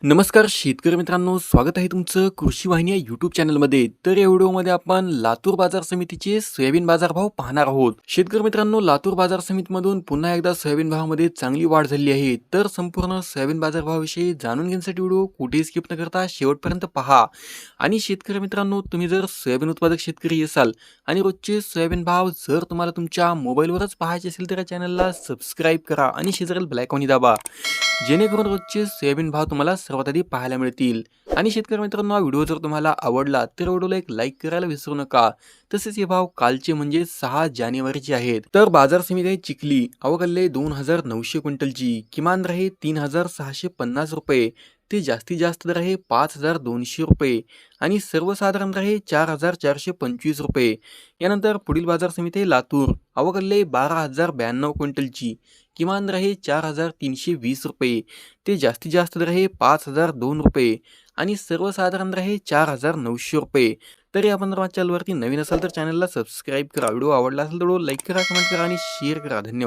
नमस्कार शेतकरी मित्रांनो, स्वागत आहे तुमचं कृषी वाहिनी या यूट्यूब चॅनलमध्ये. तर या व्हिडिओमध्ये आपण लातूर बाजार समितीचे सोयाबीन बाजारभाव पाहणार आहोत. शेतकरी मित्रांनो, लातूर बाजार समितीमधून पुन्हा एकदा सोयाबीन भावामध्ये चांगली वाढ झाली आहे. तर संपूर्ण सोयाबीन बाजारभावाविषयी जाणून घेण्यासाठी व्हिडिओ कुठेही स्किप न करता शेवटपर्यंत पहा. आणि शेतकरी मित्रांनो, तुम्ही जर सोयाबीन उत्पादक शेतकरी असाल आणि रोजचे सोयाबीन भाव जर तुम्हाला तुमच्या मोबाईलवरच पाहायचे असेल तर या चॅनलला सबस्क्राईब करा आणि शेजारील बेल आयकॉन दाबा, जेणेकरून रोजचे सोयाबीन भाव तुम्हाला सर्वात आधी पाहायला मिळतील. आणि शेतकरी मित्रांनो, हा व्हिडिओ जर तुम्हाला आवडला तर व्हिडिओला एक लाईक करायला विसरू नका. तसेच हे भाव कालचे म्हणजे 6 जानेवारीचे आहेत. तर बाजार समिती आहे चिखली, अवघडले 2900 क्विंटलची, किमान दर आहे 3650 रुपये, ते जास्तीत जास्त दर आहे 5200 रुपये आणि सर्वसाधारण दर आहे 4425 रुपये. यानंतर पुढील बाजार समिती आहे लातूर, अवघडले 12092 क्विंटलची, किमान दर आहे 4320 रुपये, ते जास्तीत जास्त दर आहे 5002 रुपये आणि सर्वसाधारण दर आहे 4900 रुपये. तरी आपण जर माझ्या चॅनलवरती नवीन असाल तर चॅनलला सबस्क्राईब करा. व्हिडिओ आवडला असेल तर व्हिडिओ लाईक करा, कमेंट करा आणि शेअर करा. धन्यवाद.